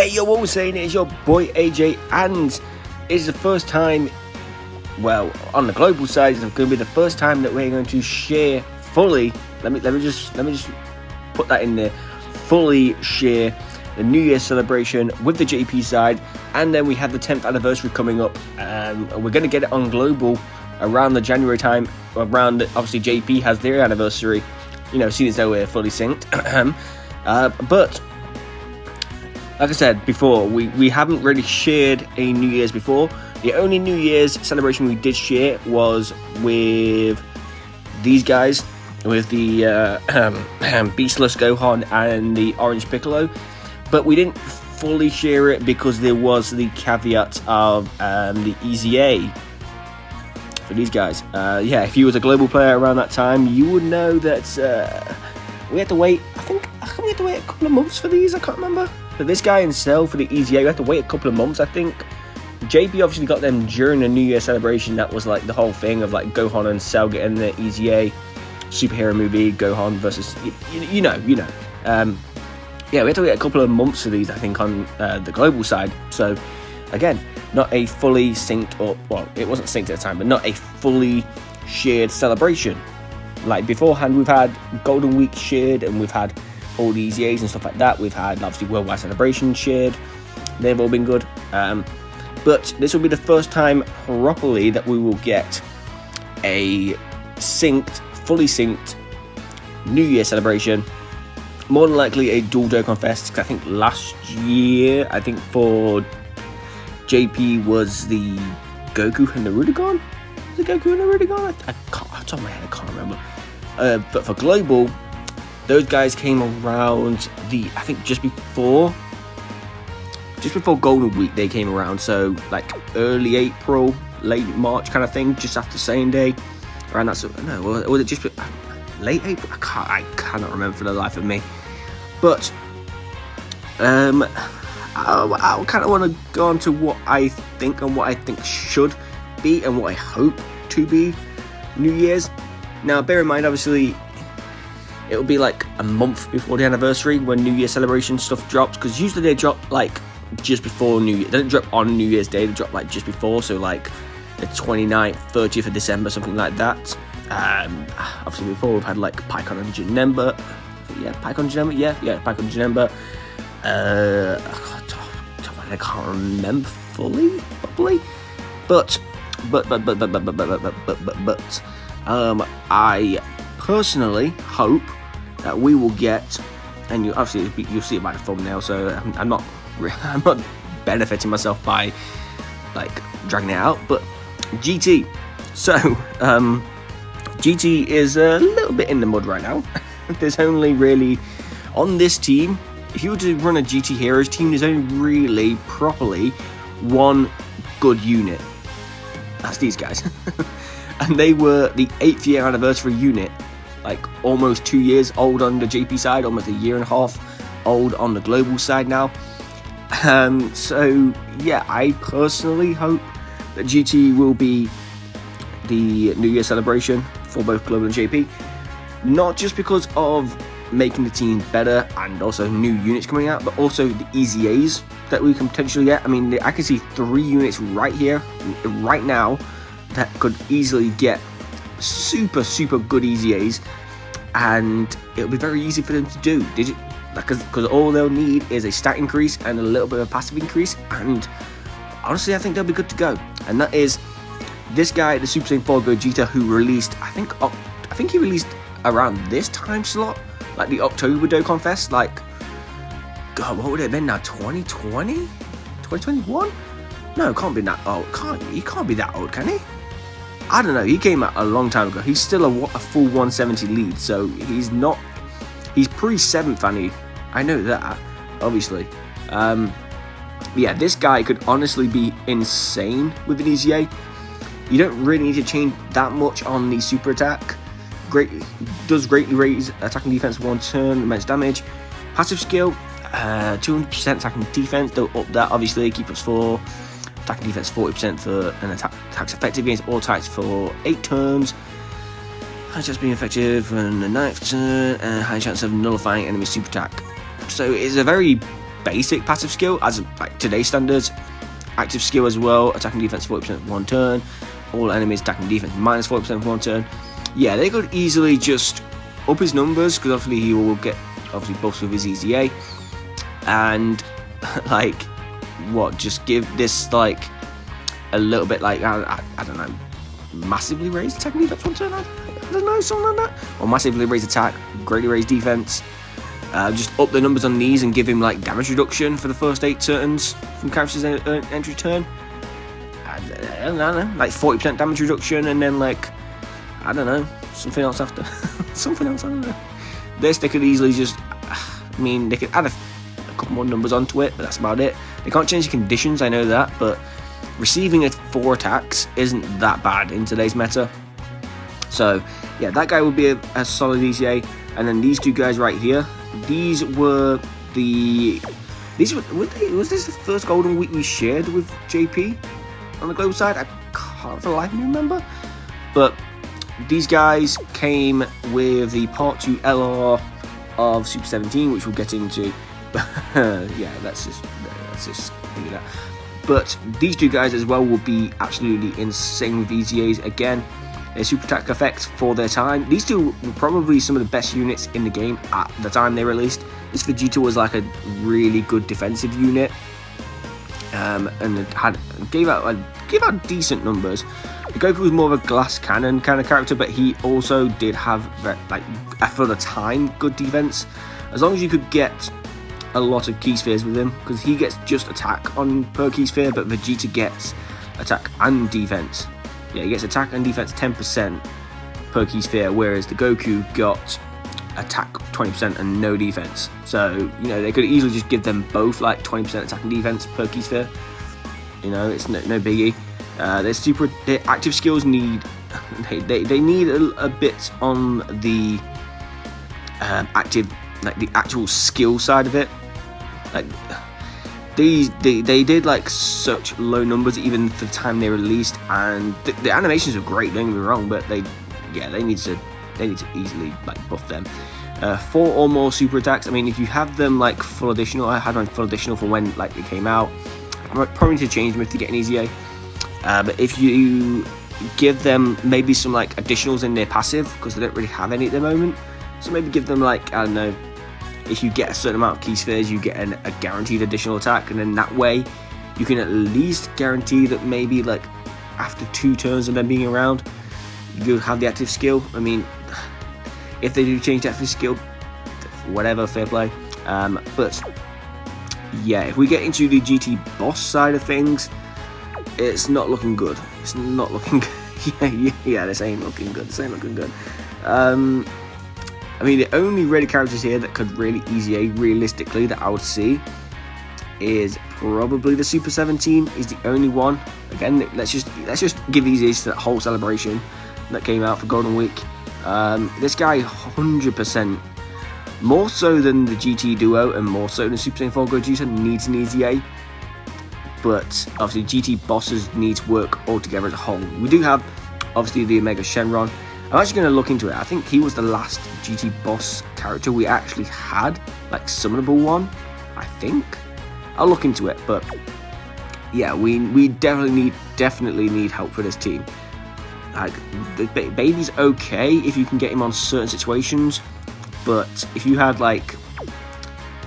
Hey, yo, what we're saying is your boy AJ, and it's the first time, well, on the global side, it's going to be the first time that we're going to share fully. Let me just put that in there. Fully share the New Year celebration with the JP side, and then we have the 10th anniversary coming up. We're going to get it on global around the January time. Around obviously JP has their anniversary. You know, seeing as though we're fully synced, but. Like I said before, we haven't really shared a New Year's before. The only New Year's celebration we did share was with these guys, with the Beastless Gohan and the Orange Piccolo. But we didn't fully share it because there was the caveat of the EZA for these guys. Yeah, if you was a global player around that time, you would know that we had to wait, I think we had to wait a couple of months for these, I can't remember. For this guy and Cell for the EZA, we had to wait a couple of months, I think. JP obviously got them during the New Year celebration. That was like the whole thing of like Gohan and Cell getting the EZA superhero movie, Gohan versus, you know. Yeah, we had to wait a couple of months for these, I think, on the global side. So, again, not a fully synced, or, well, it wasn't synced at the time, but not a fully shared celebration. Like beforehand, we've had Golden Week shared, and we've had all the EZAs and stuff like that. We've had obviously Worldwide Celebration shared. They've all been good. But this will be the first time properly that we will get a fully synced New Year celebration. More than likely a dual Dokkan Fest. I think last year, for JP was the Goku and the Rudigon. Was it Goku and the Rudigon? I can't, off the top of my head, I can't remember. But for global, those guys came around I think just before Golden Week they came around, so like early April, late March kind of thing, just after Saiyan Day, around that sort of, no, was it just late April? I cannot remember for the life of me. But I kind of want to go on to what I think and what I think should be and what I hope to be New Year's. Now, bear in mind, obviously, it'll be like a month before the anniversary when New Year celebration stuff drops, because usually they drop like just before New Year. They don't drop on New Year's Day, they drop like just before, so like the 29th, 30th of December, something like that. Obviously before we've had like Pycon and Janemba. Pycon Janemba. I can't remember fully, probably. But I personally hope that we will get, and you'll see it by the thumbnail, so I'm not benefiting myself by like dragging it out, but GT. So GT is a little bit in the mud right now. There's only really, on this team, if you were to run a GT Heroes team, there's only really properly one good unit. That's these guys. And they were the 8th year anniversary unit, like almost 2 years old on the JP side, almost a year and a half old on the global side now. So yeah, I personally hope that GT will be the New Year celebration for both global and JP. Not just because of making the team better and also new units coming out, but also the EZAs that we can potentially get. I mean, I can see 3 units right here, right now, that could easily get super good EZAs, and it'll be very easy for them to do. Because all they'll need is a stat increase and a little bit of a passive increase, and honestly I think they'll be good to go. And that is this guy, the Super Saiyan 4 Gogeta, who released, I think he released around this time slot, like the October Dokkan Fest, like, God, what would it have been now, 2020? 2021? No, it can't be that old. He can't be that old, can he? I don't know, he came out a long time ago. He's still a full 170 lead, so he's pre-7th, I know that, obviously. Yeah, this guy could honestly be insane with an EZA. You don't really need to change that much on the super attack. Does greatly raise attacking defense 1 turn, immense damage. Passive skill, 200% attacking defense, they'll up that, obviously, keep us 4. Attacking defense 40% for an attacks effective against all types for 8 turns. High chance of being effective on the 9th turn, and high chance of nullifying enemy super attack. So it's a very basic passive skill, as like today's standards. Active skill as well, attacking defense 40% of 1 turn. All enemies attacking defense minus 40% of 1 turn. Yeah, they could easily just up his numbers, because obviously he will get buffs with his EZA, and like what, just give this like a little bit like I don't know, massively raise attacking defense 1 turn. I don't know, something like that, or massively raise attack, greatly raise defense. Just up the numbers on these and give him like damage reduction for the first 8 turns from character's entry turn. I don't know, like 40% damage reduction, and then like, I don't know, something else after. Something else, I don't know. This, they could easily just, I mean, they could add a couple more numbers onto it, but that's about it. They can't change the conditions, I know that, but receiving it 4 attacks isn't that bad in today's meta. So, yeah, that guy would be a solid ECA. And then these 2 guys right here, these were the... was this the first Golden Week we shared with JP on the global side? I can't for the life of me remember. But these guys came with the Part 2 LR of Super 17, which we'll get into. Yeah, let's just figure that. But these 2 guys as well will be absolutely insane with EZAs. Again, their super attack effects for their time. These 2 were probably some of the best units in the game at the time they released. This Vegeta was like a really good defensive unit, and it gave out decent numbers. The Goku was more of a glass cannon kind of character, but he also did have like, for the time, good defense. As long as you could get a lot of key spheres with him, because he gets just attack on per key sphere, but Vegeta gets attack and defense. Yeah, he gets attack and defense 10% per key sphere, whereas the Goku got attack 20% and no defense. So, you know, they could easily just give them both like 20% attack and defense per key sphere. You know, it's no biggie. Their active skills need, they need a bit on the active, like the actual skill side of it. Like, they did like such low numbers even for the time they released, and the animations are great, don't get me wrong, but they need to easily like buff them. 4 or more super attacks. I mean, if you have them like full additional, I had them full additional from when like they came out. I probably need to change them if they get an EZA. But if you give them maybe some like additionals in their passive, because they don't really have any at the moment, so maybe give them like, I don't know, if you get a certain amount of key spheres, you get a guaranteed additional attack, and then that way you can at least guarantee that maybe like after 2 turns of them being around, you have the active skill. I mean, if they do change the active skill, whatever, fair play. But yeah, if we get into the GT boss side of things, it's not looking good. It's not looking good. yeah, this ain't looking good. I mean, the only really characters here that could really EZA realistically that I would see is probably the Super 17 is the only one. Again, let's just give these to that whole celebration that came out for Golden Week. This guy 100%, more so than the GT Duo and more so than Super Saiyan 4 Gogeta, needs an EZA. But obviously GT bosses need to work all together as a whole. We do have obviously the Omega Shenron. I'm actually going to look into it. I think he was the last GT boss character we actually had, like summonable one, I think. I'll look into it, but yeah, we definitely need help for this team. Like, the baby's okay if you can get him on certain situations, but if you had like,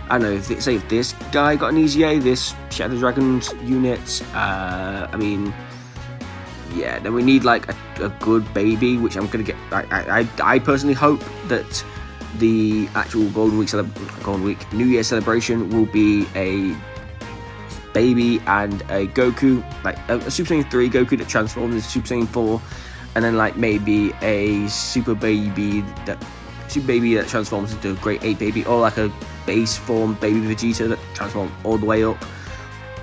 I don't know, say if this guy got an EZA, this Shadow Dragons unit, I mean, yeah, then we need like a good baby, which I'm gonna get. I personally hope that the actual New Year celebration will be a baby and a Goku, like a Super Saiyan 3 Goku that transforms into Super Saiyan 4, and then like maybe a Super Baby that transforms into a Great 8 baby, or like a base form baby Vegeta that transforms all the way up,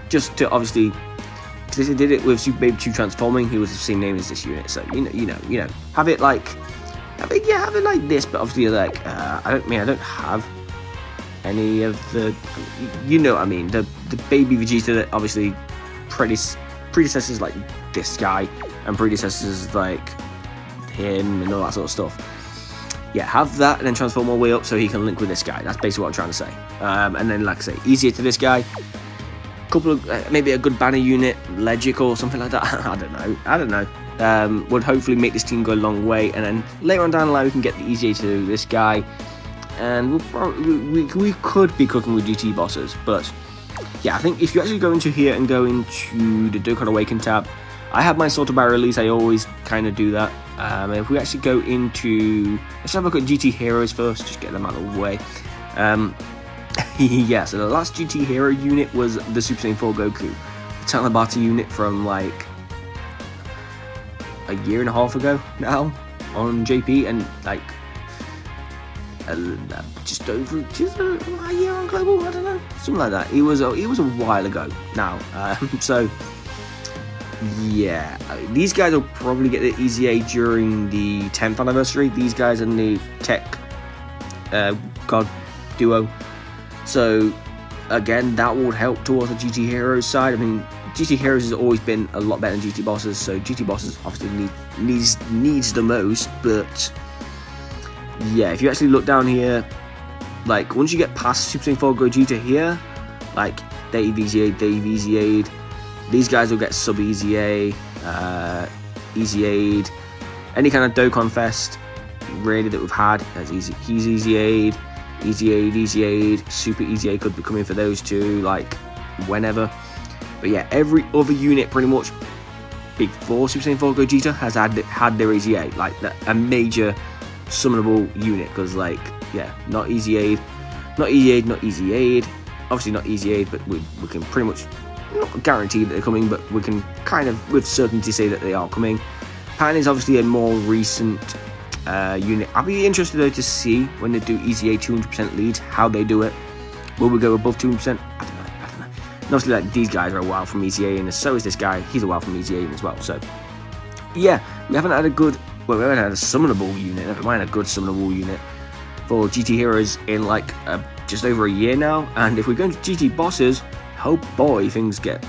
just to obviously. Because they did it with Super Baby 2 transforming, he was the same name as this unit, so you know, have it like this, but obviously like I don't have any of the, you know what I mean, the baby Vegeta that obviously predecessors like this guy and predecessors like him and all that sort of stuff. yeah, have that and then transform all the way up so he can link with this guy. That's basically what I'm trying to say. And then, like I say, easier to this guy. Couple of maybe a good banner unit, Legic or something like that. I don't know. Would hopefully make this team go a long way. And then later on down the line, we can get the easier to this guy, and we could be cooking with GT bosses. But yeah, I think if you actually go into here and go into the Dokkan Awaken tab, I have my sorted by release. I always kind of do that. If we actually go into, let's have a look at GT Heroes first, just get them out of the way. Yeah, so the last GT Hero unit was the Super Saiyan 4 Goku. The Talabata unit from like a year and a half ago now on JP, and like just a year on Global, I don't know, something like that. It was a while ago now. So yeah, these guys will probably get the EZA during the 10th anniversary. These guys and the Tech God duo. So again, that will help towards the GT Heroes side. I mean, GT Heroes has always been a lot better than GT Bosses, so GT Bosses obviously needs the most. But yeah, if you actually look down here, like once you get past Super Saiyan 4 Gogeta here, like Dave EZA'd, these guys will get sub EZA'd, any kind of Dokkan Fest really that we've had. He's EZA'd. Super EZA could be coming for those two, like whenever. But yeah, every other unit pretty much before Super Saiyan 4 Gogeta has had their EZA, like a major summonable unit. Because like, yeah, not EZA'd, obviously not EZA'd, but we can pretty much not guarantee that they're coming, but we can kind of with certainty say that they are coming. Pan is obviously a more recent unit. I'll be interested though to see when they do EZA 200% leads, how they do it. Will we go above 200%? I don't know. And obviously, like, these guys are a while from EZA, and so is this guy. He's a while from EZA as well. So yeah, we haven't had a summonable unit. Never mind a good summonable unit for GT Heroes in like just over a year now. And if we go into GT Bosses, oh boy, things get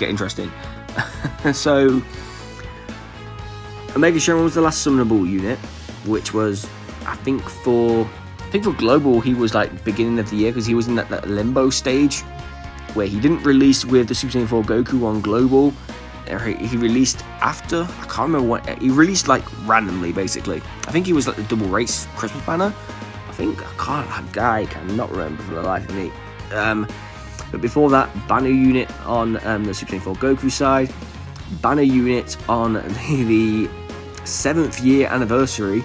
interesting. So Omega Shenron was the last summonable unit, which was, I think for Global, he was like beginning of the year, because he was in that limbo stage where he didn't release with the Super Saiyan 4 Goku on Global. He released after, I can't remember what, he released like randomly basically. I think he was like the double race Christmas banner. I cannot remember for the life of me. But before that, banner unit on the Super Saiyan 4 Goku side, banner unit on the 7th year anniversary,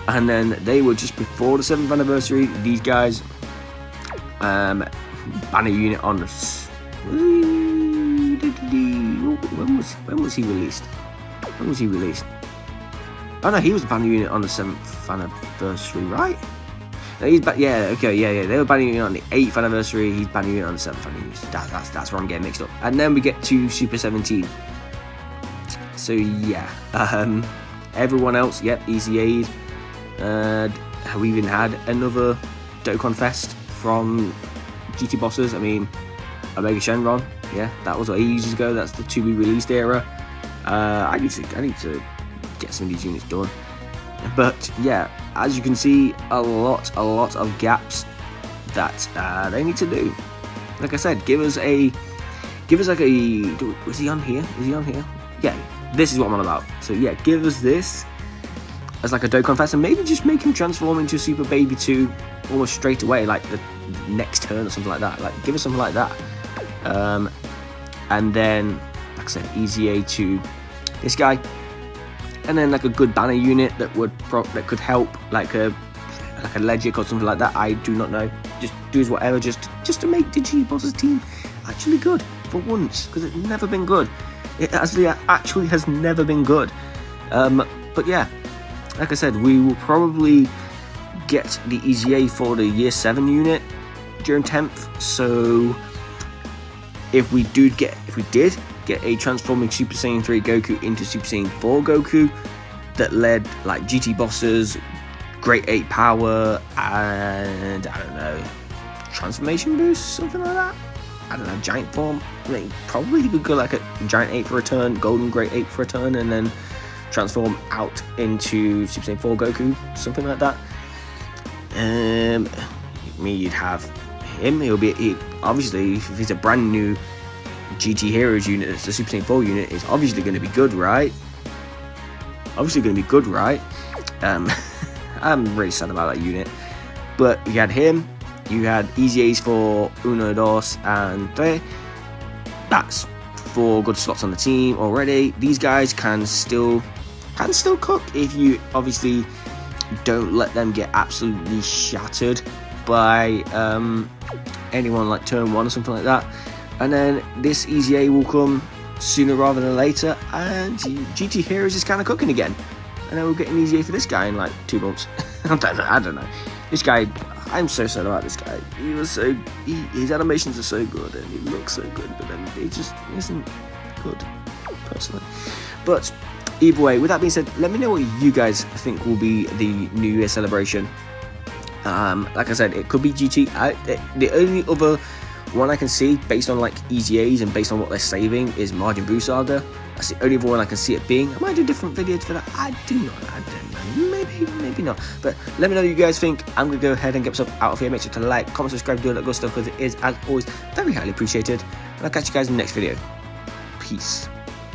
and then they were just before the 7th anniversary, these guys, banner unit on the when was he released? Oh no, he was the banner unit on the 7th anniversary, right? No, he's they were banner unit on the 8th anniversary, he's banner unit on the 7th anniversary. That's where I'm getting mixed up. And then we get to Super 17. So yeah, everyone else, yep, EZA'd. We even had another Dokkan Fest from GT Bosses. I mean, Omega Shenron, yeah, that was ages ago. That's the to be released era. I need to get some of these units done. But yeah, as you can see, a lot of gaps that they need to do. Like I said, give us like a. Was he on here? Yeah, this is what I'm on about. So yeah, give us this as like a Dokkan Fest, and maybe just make him transform into Super Baby 2 almost straight away, like the next turn or something like that. Like, give us something like that. And then, like I said, EZA to this guy, and then like a good banner unit that could help, like a Legic or something like that. I do not know. Just do whatever, just to make the G Boss's team actually good for once, because it's never been good. It actually has never been good. But yeah, like I said, we will probably get the EZA for the year 7 unit during 10th. So if we did get a transforming Super Saiyan 3 Goku into Super Saiyan 4 Goku that led like GT Bosses, Great 8 power, and I don't know, transformation boost, something like that. I don't know, giant form. I mean, probably he could go like a giant 8 for a turn, golden Great 8 for a turn, and then transform out into Super Saiyan 4 Goku, something like that. You'd have him. Obviously, if he's a brand new GT Heroes unit, it's the Super Saiyan 4 unit, it's obviously going to be good, right? I'm really sad about that unit. But you had him, you had EZAs for Uno, Dos, and Tre. That's 4 good slots on the team already. These guys can still cook if you obviously don't let them get absolutely shattered by anyone like turn 1 or something like that. And then this EZA will come sooner rather than later, and GT Heroes is kind of cooking again. And then we'll get an EZA for this guy in like 2 months. I don't know. This guy, I'm so sad about this guy. His animations are so good and he looks so good, but then he just isn't good, personally. But either way, with that being said, let me know what you guys think will be the New Year celebration. Like I said, it could be GT. The only other one I can see, based on like EZAs and based on what they're saving, is Majin Buu Saga. That's the only other one I can see it being. I might do different videos for that. I don't know. Maybe not. But let me know what you guys think. I'm going to go ahead and get myself out of here. Make sure to like, comment, subscribe, do all that good stuff, because it is, as always, very highly appreciated. And I'll catch you guys in the next video. Peace.